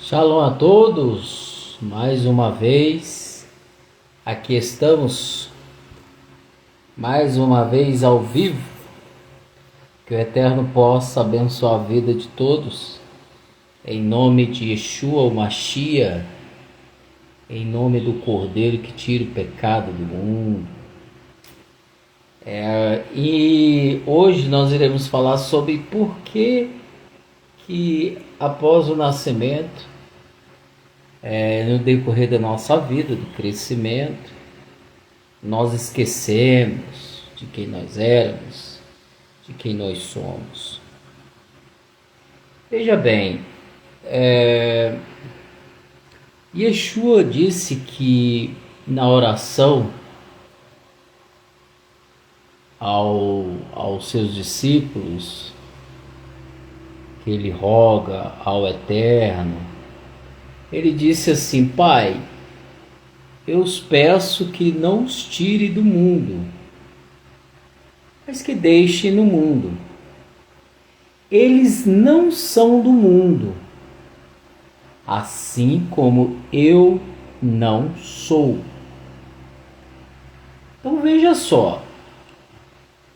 Shalom a todos, mais uma vez, aqui estamos, mais uma vez ao vivo, que o Eterno possa abençoar a vida de todos, em nome de Yeshua, o Mashiach, em nome do Cordeiro que tira o pecado do mundo. E hoje nós iremos falar sobre por que após o nascimento, no decorrer da nossa vida, do crescimento, nós esquecemos de quem nós éramos, de quem nós somos. Veja bem, Yeshua disse que na oração aos seus discípulos, que ele roga ao Eterno, ele disse assim: Pai, eu os peço que não os tire do mundo, mas que deixe no mundo. Eles não são do mundo, assim como eu não sou. Então veja só,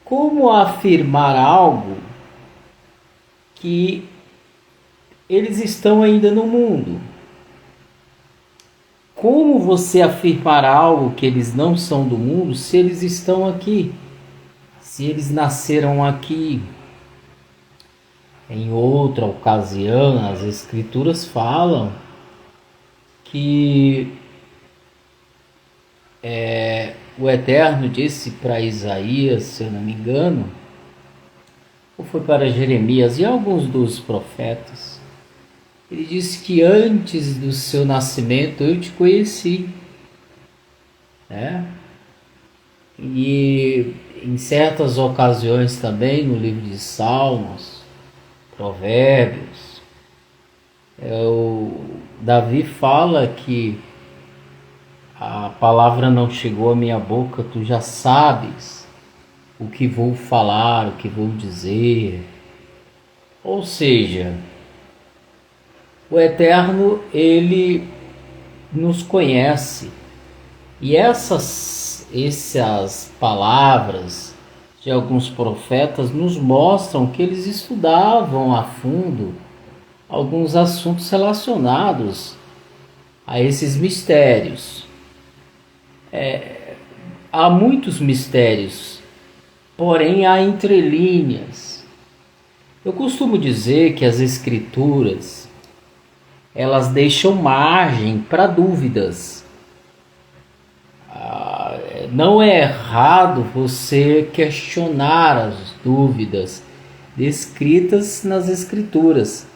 como afirmar algo que eles estão ainda no mundo? Como você afirmar algo que eles não são do mundo se eles estão aqui? Se eles nasceram aqui? Em outra ocasião, as Escrituras falam que o Eterno disse para Isaías, se eu não me engano, ou foi para Jeremias e alguns dos profetas, ele disse que antes do seu nascimento eu te conheci, né? E em certas ocasiões também, no livro de Salmos, Provérbios, Davi fala que a palavra não chegou à minha boca, tu já sabes o que vou falar, o que vou dizer. Ou seja, o Eterno, ele nos conhece, e essas palavras de alguns profetas nos mostram que eles estudavam a fundo alguns assuntos relacionados a esses mistérios. Há muitos mistérios, porém há entrelinhas. Eu costumo dizer que as Escrituras, elas deixam margem para dúvidas. Não é errado você questionar as dúvidas descritas nas Escrituras.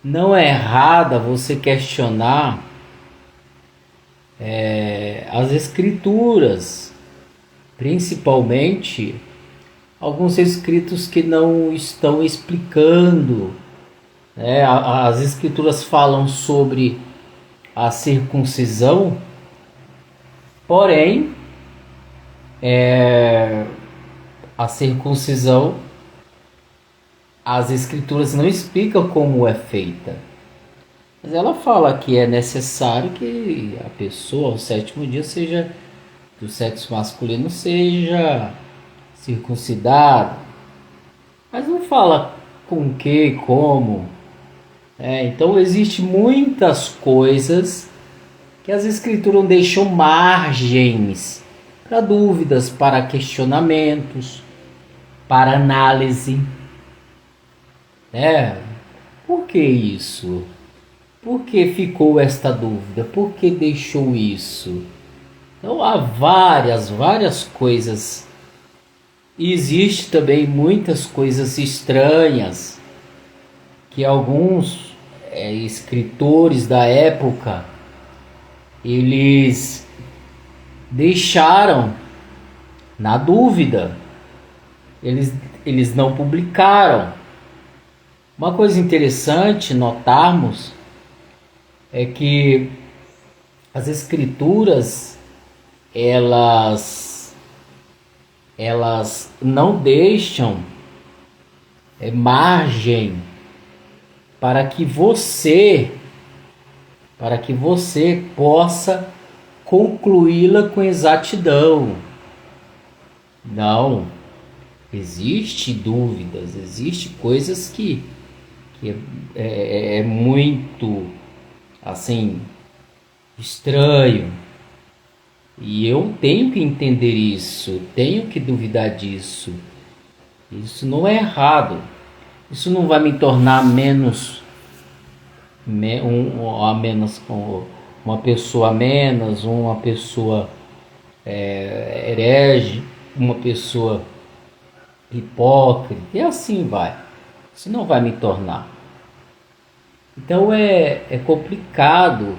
Não é errado você questionar as Escrituras, principalmente alguns escritos que não estão explicando. As Escrituras falam sobre a circuncisão, porém, a circuncisão, as Escrituras não explicam como é feita, mas ela fala que é necessário que a pessoa, ao sétimo dia, seja do sexo masculino, seja circuncidada, mas não fala com que, como. Então existe muitas coisas que as Escrituras deixam margens para dúvidas, para questionamentos, para análise. Por que isso? Por que ficou esta dúvida? Por que deixou isso? Então há várias coisas. E existe também muitas coisas estranhas que alguns escritores da época, eles deixaram na dúvida. Eles não publicaram. Uma coisa interessante notarmos é que as Escrituras, elas não deixam margem para que você para que você possa concluí-la com exatidão. Não, existe dúvidas, existe coisas que é muito assim estranho, e eu tenho que entender isso, tenho que duvidar disso. Isso não é errado, isso não vai me tornar menos a menos, uma pessoa a menos, uma pessoa herege, uma pessoa hipócrita, e assim vai. Isso não vai me tornar. Então é complicado.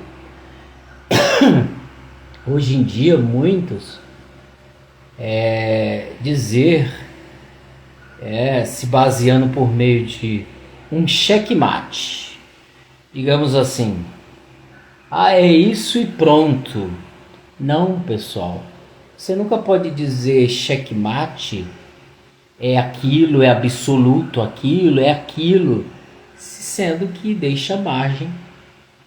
Hoje em dia muitos dizer, se baseando por meio de um checkmate, digamos assim, é isso e pronto. Não, pessoal, você nunca pode dizer checkmate, é aquilo, é absoluto aquilo, é aquilo, sendo que deixa margem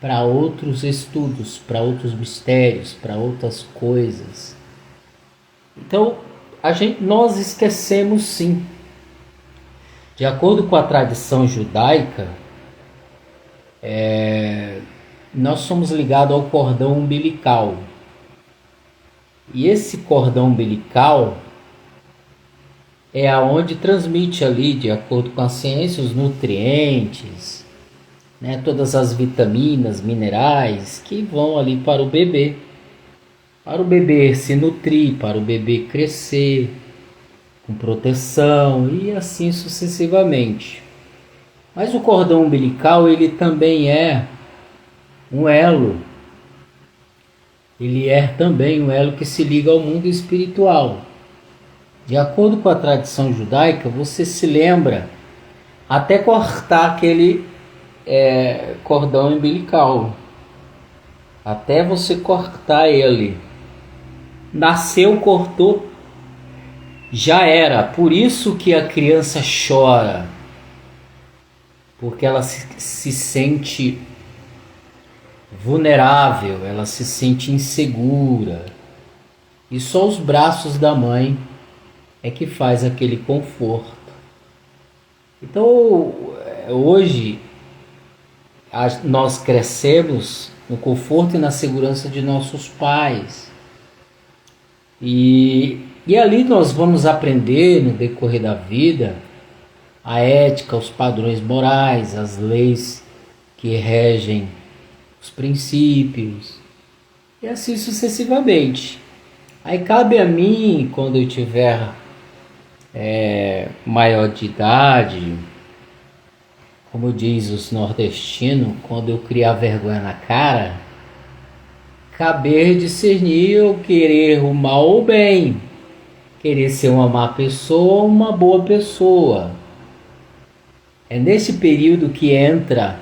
para outros estudos, para outros mistérios, para outras coisas. Então, nós esquecemos sim. De acordo com a tradição judaica, nós somos ligados ao cordão umbilical. E esse cordão umbilical é aonde transmite ali, de acordo com a ciência, os nutrientes, né, todas as vitaminas, minerais que vão ali para o bebê se nutrir, para o bebê crescer com proteção e assim sucessivamente. Mas o cordão umbilical, ele também é um elo. Ele é também um elo que se liga ao mundo espiritual. De acordo com a tradição judaica, você se lembra até cortar aquele cordão umbilical. Até você cortar ele. Nasceu, cortou, já era. Por isso que a criança chora. Porque ela se sente vulnerável, ela se sente insegura. E só os braços da mãe é que faz aquele conforto. Então, hoje, nós crescemos no conforto e na segurança de nossos pais. E ali nós vamos aprender no decorrer da vida a ética, os padrões morais, as leis que regem os princípios, e assim sucessivamente. Aí cabe a mim, quando eu tiver maior de idade, como diz os nordestinos, quando eu criar vergonha na cara, caber discernir ou querer o mal ou o bem, querer ser uma má pessoa ou uma boa pessoa. É nesse período que entra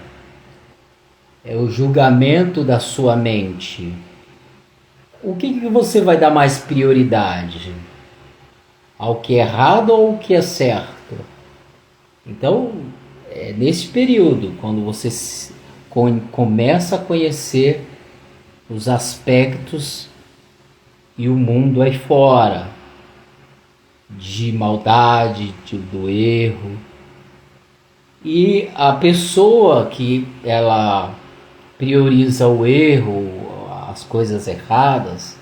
o julgamento da sua mente. O que você vai dar mais prioridade? Ao que é errado ou ao que é certo? Então, é nesse período, quando você começa a conhecer os aspectos e o mundo aí fora, de maldade, do erro. E a pessoa que ela prioriza o erro, as coisas erradas,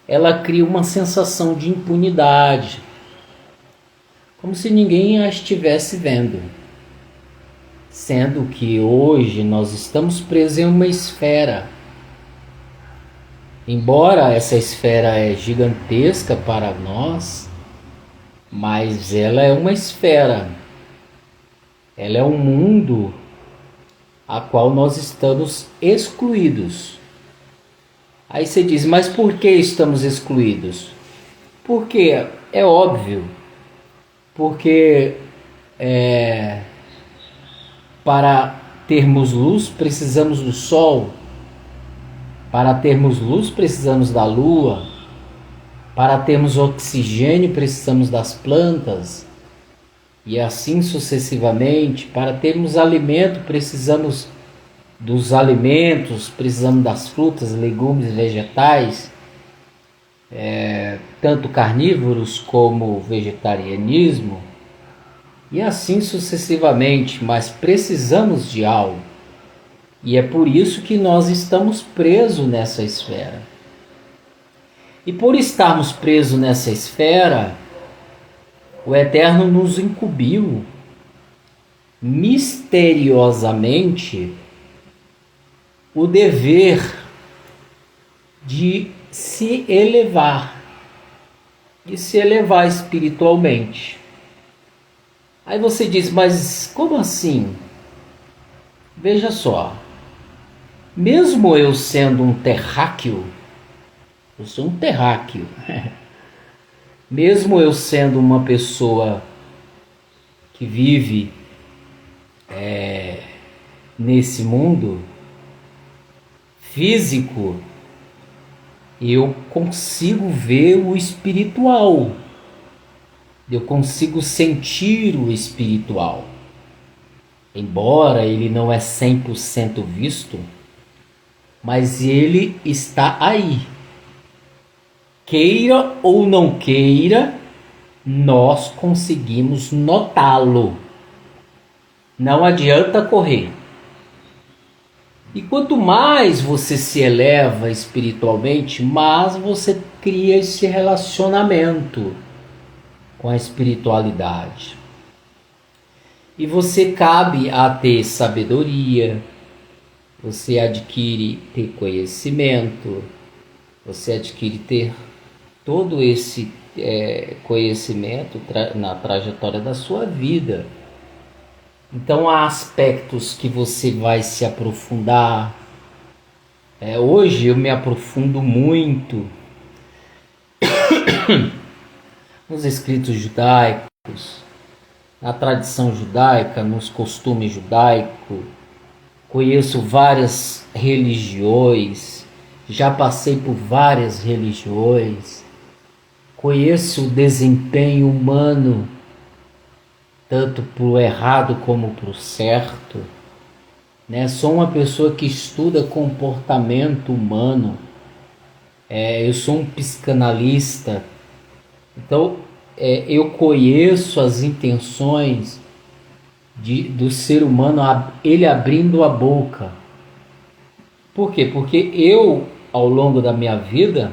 ela cria uma sensação de impunidade, como se ninguém a estivesse vendo. Sendo que hoje nós estamos presos em uma esfera. Embora essa esfera é gigantesca para nós, mas ela é uma esfera. Ela é um mundo a qual nós estamos excluídos. Aí você diz, mas por que estamos excluídos? Porque é óbvio. Porque para termos luz precisamos do sol. Para termos luz precisamos da lua. Para termos oxigênio precisamos das plantas. E assim sucessivamente. Para termos alimento precisamos dos alimentos, precisamos das frutas, legumes, vegetais, tanto carnívoros como vegetarianismo, e assim sucessivamente, mas precisamos de algo. E é por isso que nós estamos presos nessa esfera. E por estarmos presos nessa esfera, o Eterno nos incumbiu misteriosamente o dever de se elevar espiritualmente. Aí você diz, mas como assim? Veja só, mesmo eu sendo um terráqueo, eu sou um terráqueo, mesmo eu sendo uma pessoa que vive nesse mundo físico, eu consigo ver o espiritual, eu consigo sentir o espiritual. Embora ele não é 100% visto, mas ele está aí. Queira ou não queira, nós conseguimos notá-lo. Não adianta correr. E quanto mais você se eleva espiritualmente, mais você cria esse relacionamento com a espiritualidade. E você cabe a ter sabedoria, você adquire ter conhecimento, você adquire ter todo esse conhecimento na trajetória da sua vida. Então há aspectos que você vai se aprofundar. Hoje eu me aprofundo muito nos escritos judaicos, na tradição judaica, nos costumes judaicos. Conheço várias religiões, já passei por várias religiões, conheço o desempenho humano, tanto para o errado como para o certo, né? Sou uma pessoa que estuda comportamento humano, eu sou um psicanalista, então eu conheço as intenções do ser humano, ele abrindo a boca. Por quê? Porque eu, ao longo da minha vida,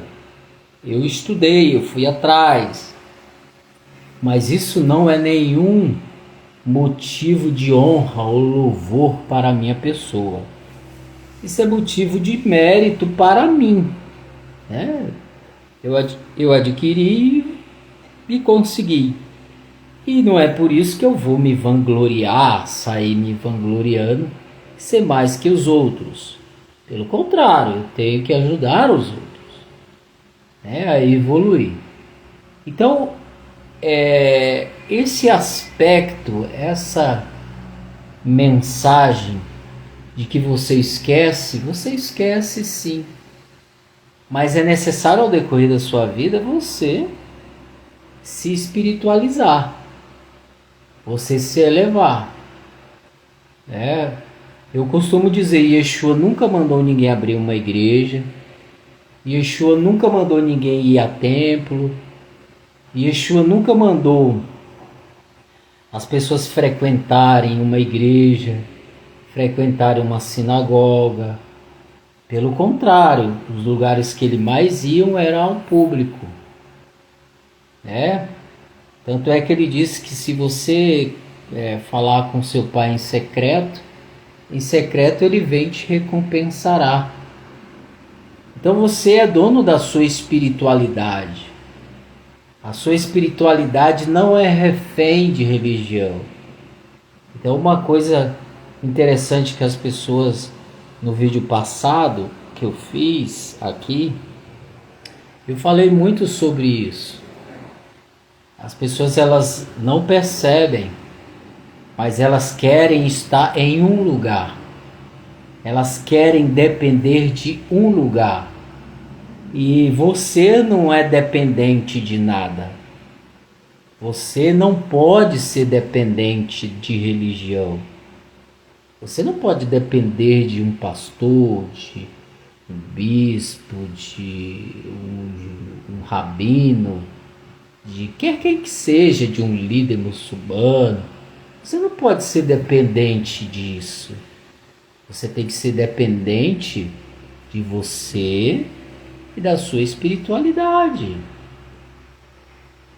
eu estudei, eu fui atrás, mas isso não é nenhum motivo de honra ou louvor para a minha pessoa. Isso é motivo de mérito para mim, né? Eu adquiri e consegui. E não é por isso que eu vou me vangloriar, sair me vangloriando, ser mais que os outros. Pelo contrário, eu tenho que ajudar os outros, né, a evoluir. Então, esse aspecto, essa mensagem de que você esquece sim. Mas é necessário ao decorrer da sua vida você se espiritualizar, você se elevar. Eu costumo dizer, Yeshua nunca mandou ninguém abrir uma igreja, Yeshua nunca mandou ninguém ir a templo, Yeshua nunca mandou as pessoas frequentarem uma igreja, frequentarem uma sinagoga. Pelo contrário, os lugares que ele mais iam eram ao público, né? Tanto é que ele disse que se você falar com seu pai em secreto ele vem e te recompensará. Então você é dono da sua espiritualidade. A sua espiritualidade não é refém de religião. Então uma coisa interessante que as pessoas, no vídeo passado que eu fiz aqui, eu falei muito sobre isso. As pessoas, elas não percebem, mas elas querem estar em um lugar. Elas querem depender de um lugar. E você não é dependente de nada. Você não pode ser dependente de religião. Você não pode depender de um pastor, de um bispo, de um rabino, de quer que seja, de um líder muçulmano. Você não pode ser dependente disso. Você tem que ser dependente de você e da sua espiritualidade.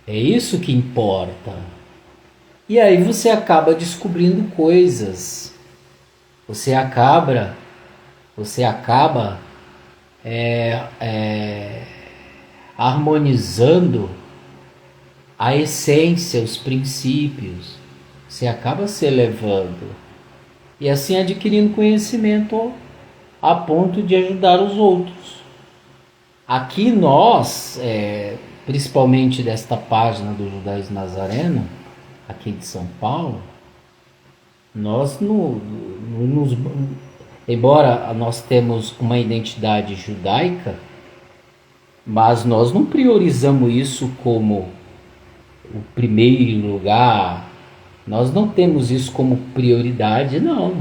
É isso que importa. E aí você acaba descobrindo coisas. Você acaba harmonizando a essência, os princípios. Você acaba se elevando e assim adquirindo conhecimento a ponto de ajudar os outros. Aqui nós, principalmente desta página do Judaísmo Nazareno, aqui de São Paulo, nós embora nós temos uma identidade judaica, mas nós não priorizamos isso como o primeiro lugar. Nós não temos isso como prioridade, não.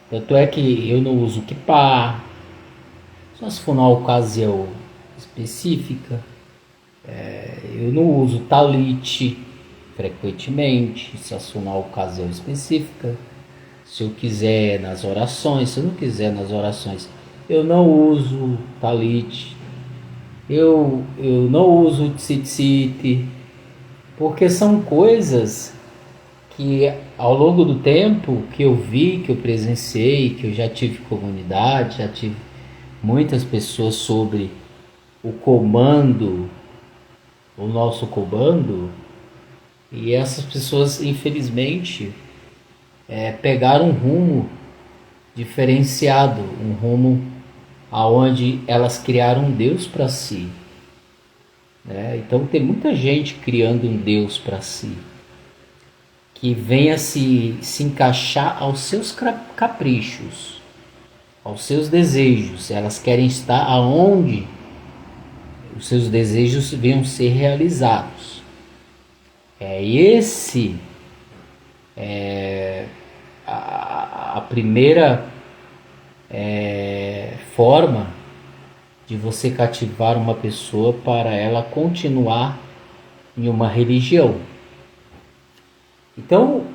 Tanto é que eu não uso kippah, só se for numa ocasião específica. Eu não uso talit frequentemente, se for numa ocasião específica. Se eu quiser nas orações, se eu não quiser nas orações, eu não uso talit. Eu não uso tzitzit, porque são coisas que ao longo do tempo que eu vi, que eu presenciei, que eu já tive comunidade, já tive muitas pessoas sobre o comando, o nosso comando, e essas pessoas infelizmente pegaram um rumo diferenciado, um rumo aonde elas criaram um Deus para si. Então tem muita gente criando um Deus para si, que venha se encaixar aos seus caprichos, aos seus desejos. Elas querem estar aonde os seus desejos venham ser realizados. A primeira forma de você cativar uma pessoa para ela continuar em uma religião. Então,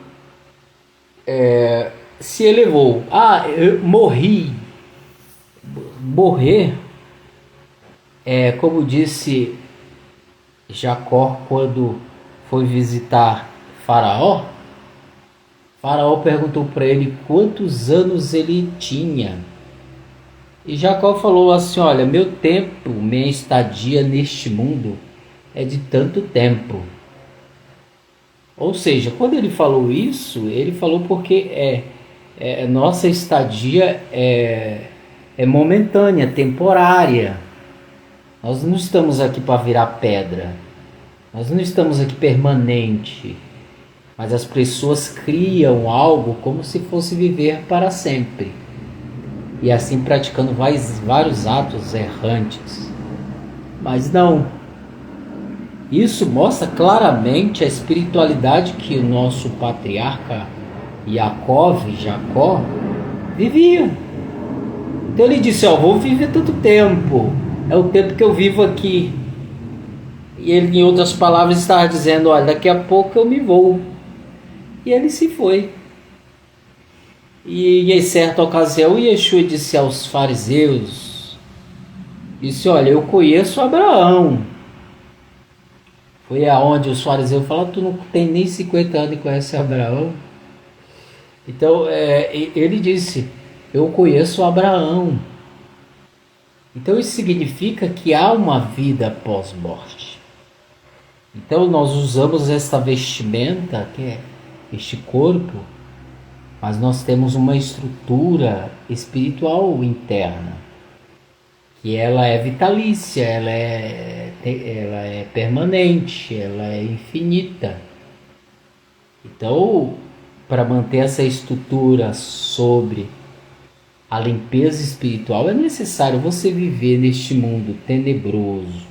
se elevou. Eu morri. Morrer como disse Jacó quando foi visitar Faraó. Faraó perguntou para ele quantos anos ele tinha. E Jacó falou assim: olha, meu tempo, minha estadia neste mundo é de tanto tempo. Ou seja, quando ele falou isso, ele falou porque nossa estadia é momentânea, temporária. Nós não estamos aqui para virar pedra. Nós não estamos aqui permanente. Mas as pessoas criam algo como se fosse viver para sempre. E assim praticando vários atos errantes. Mas não. Isso mostra claramente a espiritualidade que o nosso patriarca Jacó vivia. Então ele disse: vou viver tanto tempo. É o tempo que eu vivo aqui. E ele, em outras palavras, estava dizendo: olha, daqui a pouco eu me vou. E ele se foi. E em certa ocasião, Yeshua disse aos fariseus, disse: olha, eu conheço Abraão. Foi aonde os fariseus falaram: tu não tem nem 50 anos e conhece Abraão? Então, ele disse: eu conheço Abraão. Então isso significa que há uma vida pós-morte. Então nós usamos esta vestimenta, que é este corpo, mas nós temos uma estrutura espiritual interna, que ela é vitalícia, ela é permanente, ela é infinita. Então, para manter essa estrutura sobre a limpeza espiritual, é necessário você viver neste mundo tenebroso,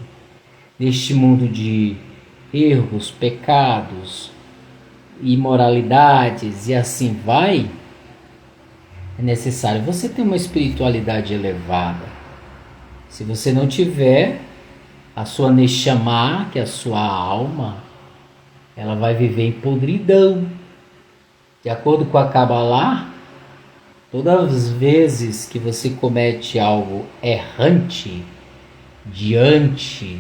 neste mundo de erros, pecados, imoralidades e assim vai, é necessário você ter uma espiritualidade elevada. Se você não tiver, a sua Neshama, que é a sua alma, ela vai viver em podridão. De acordo com a Kabbalah, todas as vezes que você comete algo errante diante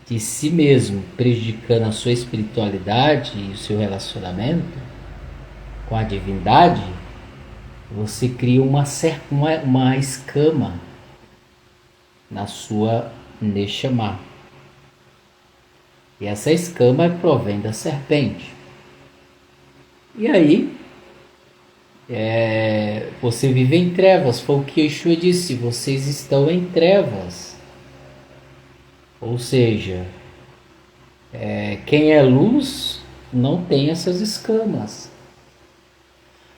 de si mesmo, prejudicando a sua espiritualidade e o seu relacionamento com a divindade, você cria uma escama na sua Neshama. E essa escama provém da serpente. E aí, você vive em trevas. Foi o que Yeshua disse: vocês estão em trevas. Ou seja, quem é luz não tem essas escamas.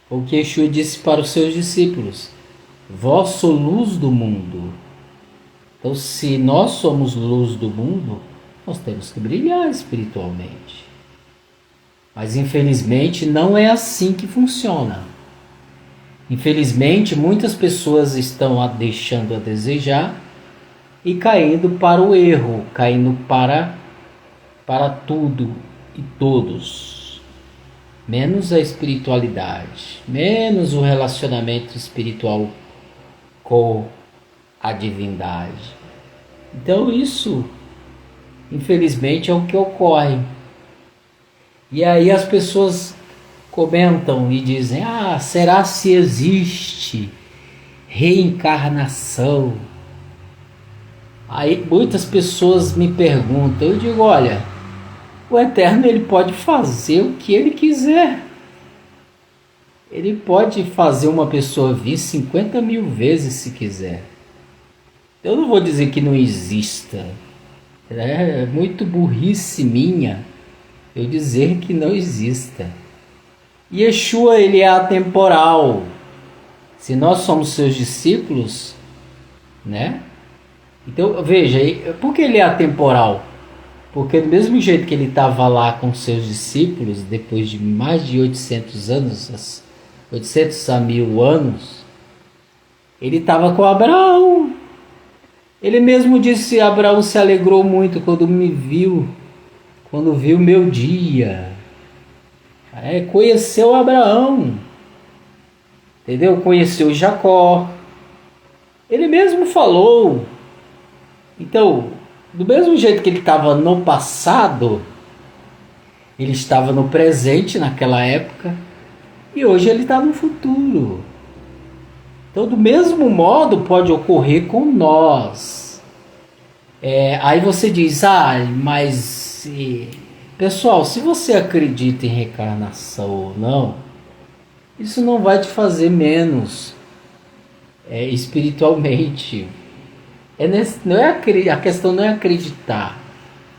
O que Yeshua disse para os seus discípulos: vós sois luz do mundo. Então, se nós somos luz do mundo, nós temos que brilhar espiritualmente. Mas infelizmente não é assim que funciona. Infelizmente muitas pessoas estão deixando a desejar e caindo para o erro, caindo para tudo e todos, menos a espiritualidade, menos o relacionamento espiritual com a divindade. Então isso, infelizmente, é o que ocorre. E aí as pessoas comentam e dizem: será se existe reencarnação? Aí muitas pessoas me perguntam, eu digo: olha, o Eterno, ele pode fazer o que ele quiser. Ele pode fazer uma pessoa vir 50 mil vezes se quiser. Eu não vou dizer que não exista. É muito burrice minha eu dizer que não exista. Yeshua, ele é atemporal. Se nós somos seus discípulos, né? Então, veja, por que ele é atemporal? Porque do mesmo jeito que ele estava lá com seus discípulos, depois de mais de 800 anos, 800 a 1000 anos, ele estava com Abraão. Ele mesmo disse: Abraão se alegrou muito quando me viu, quando viu meu dia. Conheceu Abraão, entendeu? Conheceu Jacó. Ele mesmo falou. Então, do mesmo jeito que ele estava no passado, ele estava no presente naquela época, e hoje ele está no futuro. Então, do mesmo modo pode ocorrer com nós. Aí você diz: mas pessoal, se você acredita em reencarnação ou não, isso não vai te fazer menos espiritualmente. A questão não é acreditar,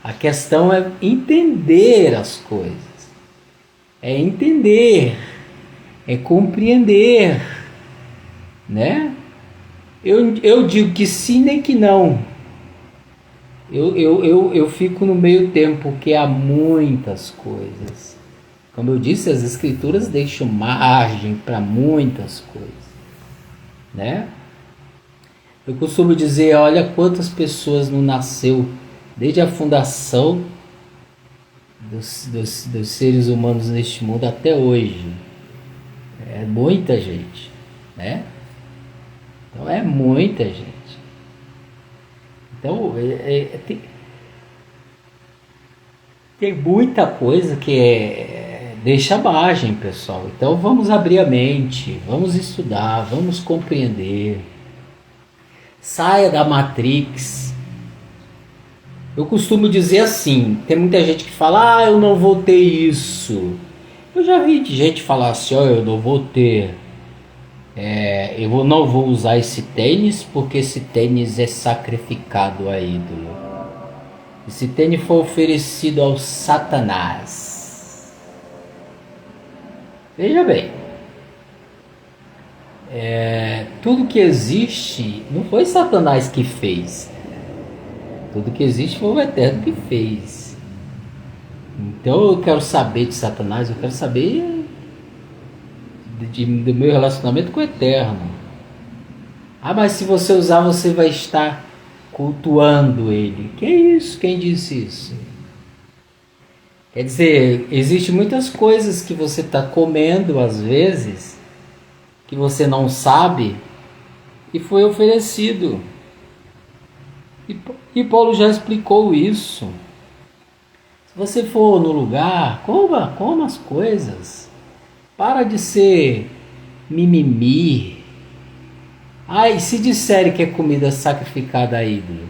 a questão é entender as coisas, é entender, é compreender, né? Eu digo que sim nem que não. Eu fico no meio termo, porque há muitas coisas. Como eu disse, as escrituras deixam margem para muitas coisas, né? Eu costumo dizer: olha quantas pessoas não nasceu desde a fundação dos seres humanos neste mundo até hoje. É muita gente, né? Então é muita gente. Então tem muita coisa que deixa margem, pessoal. Então vamos abrir a mente, vamos estudar, vamos compreender. Saia da Matrix. Eu costumo dizer assim: tem muita gente que fala: eu não vou ter isso. Eu já vi gente falar assim: eu não vou ter, eu não vou usar esse tênis porque esse tênis é sacrificado a ídolo. Esse tênis foi oferecido ao Satanás. Veja bem, tudo que existe não foi Satanás que fez. Tudo que existe foi o Eterno que fez. Então eu quero saber de Satanás, eu quero saber do meu relacionamento com o Eterno. Ah, mas se você usar, você vai estar cultuando Ele. Que é isso? Quem disse isso? Quer dizer, existem muitas coisas que você está comendo às vezes, que você não sabe, e foi oferecido. E Paulo já explicou isso. Se você for no lugar, coma as coisas. Para de ser mimimi. Ah, e se disserem que é comida sacrificada a ídolo?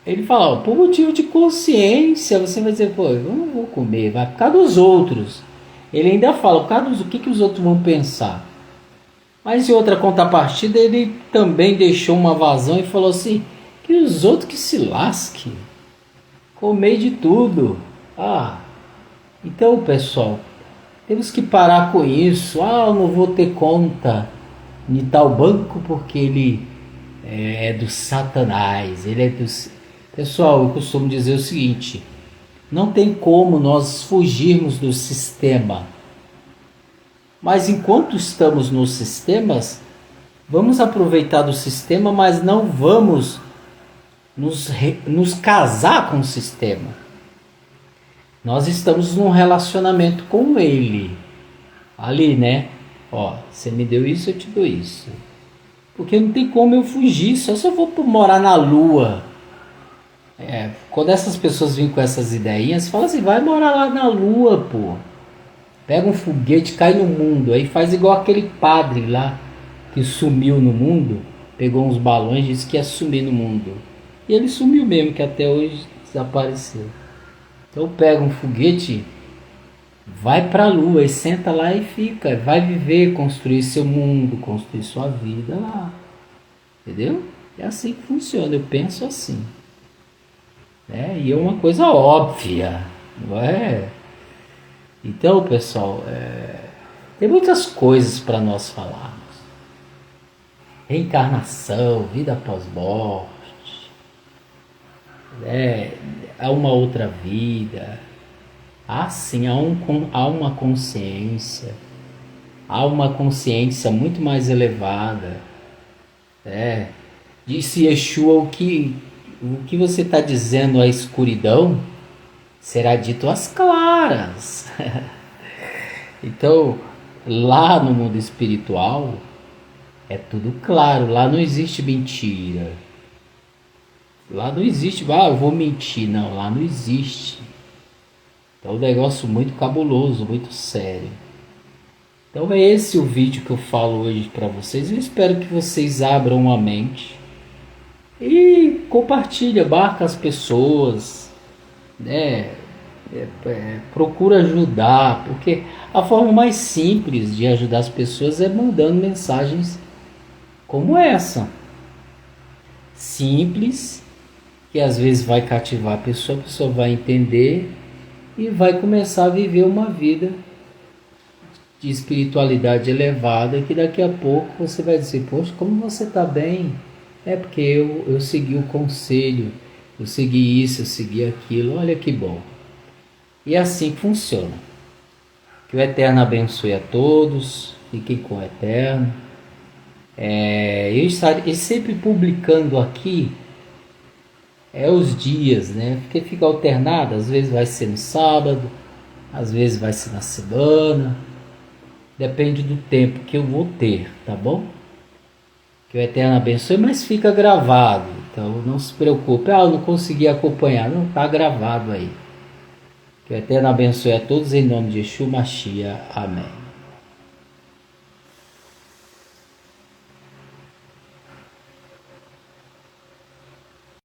Ele fala, ó, por motivo de consciência, você vai dizer, pô, eu não vou comer, vai por causa dos outros. Ele ainda fala, por causa do que os outros vão pensar. Mas em outra contrapartida, ele também deixou uma vazão e falou assim, que os outros que se lasquem. Comer de tudo. Então, pessoal, temos que parar com isso. Eu não vou ter conta de tal banco porque ele é do Satanás. Ele é dos... Pessoal, eu costumo dizer o seguinte: não tem como nós fugirmos do sistema. Mas enquanto estamos nos sistemas, vamos aproveitar do sistema, mas não vamos nos casar com o sistema. Nós estamos num relacionamento com ele. Ali, né? Ó, você me deu isso, eu te dou isso. Porque não tem como eu fugir, só se eu vou morar na lua. Quando essas pessoas vêm com essas ideinhas, fala assim, vai morar lá na lua, pô. Pega um foguete, cai no mundo. Aí faz igual aquele padre lá, que sumiu no mundo. Pegou uns balões e disse que ia sumir no mundo. E ele sumiu mesmo, que até hoje desapareceu. Então pega um foguete, vai pra lua e senta lá e fica. Vai viver, construir seu mundo, construir sua vida lá. Entendeu? É assim que funciona, eu penso assim. E é uma coisa óbvia, não é? Então, pessoal, tem muitas coisas para nós falarmos. Reencarnação, vida após morte, há uma outra vida. Sim, há uma consciência. Há uma consciência muito mais elevada. Disse Yeshua, o que você está dizendo à escuridão será dito às claras. Então, lá no mundo espiritual, é tudo claro. Lá não existe mentira. Lá não existe, eu vou mentir. Não, lá não existe. Então, é um negócio muito cabuloso, muito sério. Então, é esse o vídeo que eu falo hoje para vocês. Eu espero que vocês abram a mente e compartilhem, marca as pessoas, procura ajudar, porque a forma mais simples de ajudar as pessoas é mandando mensagens como essa, simples, que às vezes vai cativar a pessoa vai entender e vai começar a viver uma vida de espiritualidade elevada, que daqui a pouco você vai dizer, poxa, como você está bem? Porque eu segui o conselho, eu segui isso, eu segui aquilo, olha que bom. E é assim que funciona. Que o Eterno abençoe a todos, fiquem com o Eterno. Eu estarei sempre publicando aqui os dias, porque fica alternado, às vezes vai ser no sábado, às vezes vai ser na semana, depende do tempo que eu vou ter, tá bom? Que o Eterno abençoe, mas fica gravado, então não se preocupe, eu não consegui acompanhar, não, está gravado aí. Que o Eterno abençoe a todos em nome de Yeshua Mashiach. Amém.